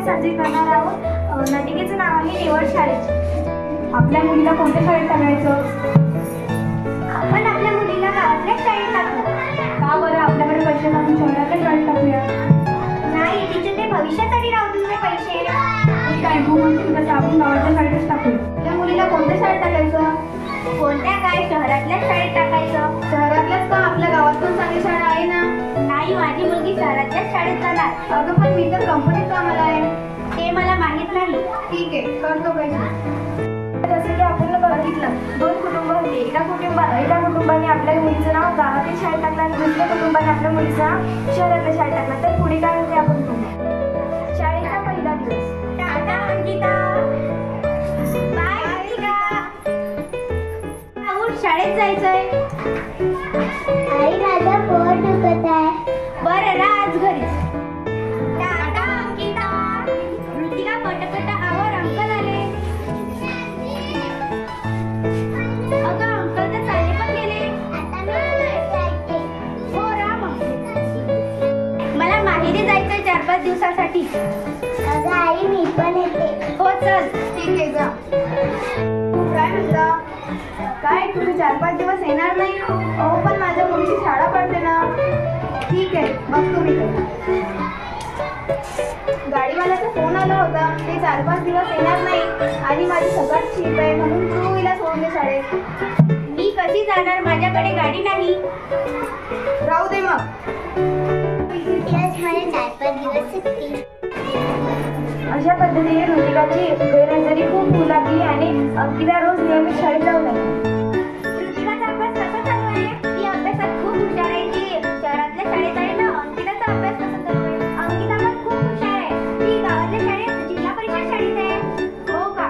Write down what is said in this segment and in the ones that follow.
आज साजरी करणार आहोत. नाटिकेचं नाव आहे निवड शाळेची. आपल्या मुलीला कोणत्या शाळेत टाकायचं? आपण आपल्या मुलीला गावातल्या शाळेत टाकू. का बरं? आपल्याकडे पैसे नसून शहरातल्या शाळेत टाकूया. नाही, तिचे ते भविष्यासाठी राहू तुमचे पैसे. काय तू म्हणशील तसं आपण गावातल्या शाळेतच टाकूया. आपल्या मुलीला कोणत्या शाळेत टाकायचं? कोणत्या काय? शहरातल्या शाळेत टाकायचं. शहरातल्याच का? आपल्या गावात पण चांगली शाळा आहे ना. नाही, माझी मुलगी शहरातल्याच शाळेत जाणार. अगं पण मी तर कंपनीत कामाला आहे. ते मला माहित नाही. ठीक आहे, करतो पैसे. जसं की आपण बघितलं, दोन कुटुंब होते. एका कुटुंबाने आपल्या मुलीचं नाव गावातील शाळेत टाकलं आणि दुसऱ्या कुटुंबाने आपल्या मुलीचं नाव शहरातल्या शाळेत टाकलं. तर पुढे काय होते आपण बघू. शाळेचा पहिला दिवस. टाटा अंकिता. बाय अंकिता. शाळेत जायचंय. आई माझं पोट दुखत आहे. बरं ना, आज घरी. टाटा अंकिता. ऋतिका पटपट आवर, अंकल आले. अगं अंकल तर चालले पण गेले. आता मी जायचे. हो राम. मला माहेरी जायचंय 4-5 दिवसासाठी. अगं आई मी पण येते. हो चल. ठीक आहे, जा. तू काय म्हणता? काय तुम्ही 4-5 दिवस येणार नाही? अहो पण माझ्या मुलीची शाळा पडते ना. ठीक आहे, बघतो मी. गाडीवाल्याचा फोन आला होता. ते 4-5 दिवस येणार नाही आणि माझी सकाळ शिप आहे म्हणून तू हिला सोडून दे शाळेत. मी कधी जाणार? माझ्याकडे गाडी नाही. राहू दे मग. प्लस मला 4-5 दिवस सुट्टी. अशा पद्धतीने ऋतिकाची गैरहजेरी खूप होऊ लागली आणि अंकिता रोज नियमित शाळेत जाऊ लागली. ऋतिकाचा अभ्यास कसा चालू आहे? ती अभ्यासात खूप हुशार आहे. ती शहरातल्या शाळेत आहे ना. अंकिताचा अभ्यास कसा चालू आहे? अंकिता पण खूप हुशार आहे. ती गावातल्या शाळेत जिल्हा परिषद शाळेत आहे. हो का?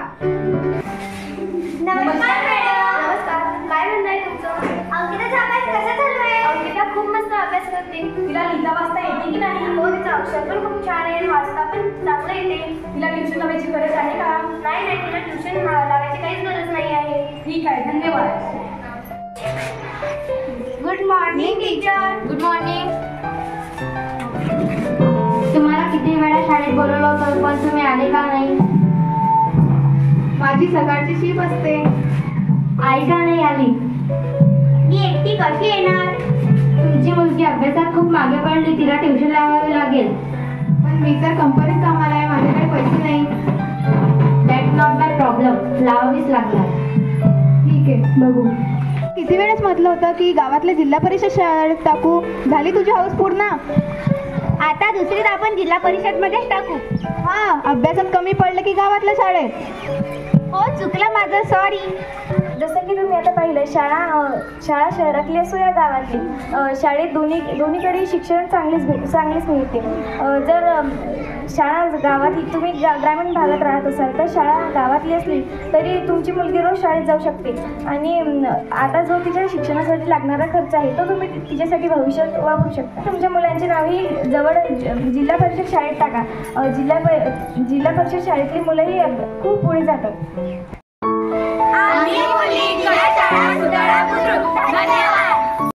नमस्कार मॅडम. नमस्कार. काय म्हणताय तुमचं? अंकिताचा अभ्यास कसा चालू आहे? अंकिता खूप मस्त अभ्यास करते. तिला लिहिता वाचता येते की नाही? हो, तिचं अक्षर पण खूप छान आहे. वाचता पण चांगलं येते. तिला ट्युशन लावायची गरज आहे का? नाही, तिला ट्युशन लावायची काहीच गरज नाही आहे. ठीक आहे, धन्यवाद. Good morning teacher. Good morning. तुम्हाला किती वेळा शाळेत बोलवलं होतं पण तुम्ही आले का नाही? माझी सकाळची शिप असते. आई का नाही आली? मी एकटी कशी येणार? तुमची मुलगी अभ्यासात खूप मागे पडली. तिला ट्युशन लावावी लागेल. पण मी तर कंपनीत कामाला आहे. माझ्याकडे पैसे नाही. That not my problem. लावावीच लागणार. ठीक आहे, बघू. किती वेळेस म्हटलं होतं की गावातल्या जिल्हा परिषद शाळेत टाकू. झाली तुझी हौस पूर्ण? आता दुसरीत आपण जिल्हा परिषद मध्येच टाकू. हा, अभ्यासात कमी पडलं की गावातल्या शाळेत. हो, चुकलं माझं, सॉरी. जसं की तुम्ही आता पाहिलं, शाळा शहरातली असो या गावातली, शाळेत दोन्हीकडे शिक्षण चांगलेच मिळते. जर शाळा गावातली, तुम्ही ग्रामीण भागात राहत असाल तर शाळा गावातली असली तरी तुमची मुलगी रोज शाळेत जाऊ शकते. आणि आता जो तिच्या शिक्षणासाठी लागणारा खर्च आहे तो तुम्ही तिच्यासाठी भविष्यात वापरू शकता. तुमच्या मुलांची नावही जवळ जिल्हा परिषद शाळेत टाका. जिल्हा परिषद शाळेतली मुलंही खूप पुढे जातात. आम्ही मुली शाळा सुधारा बुद्रुक. धन्यवाद.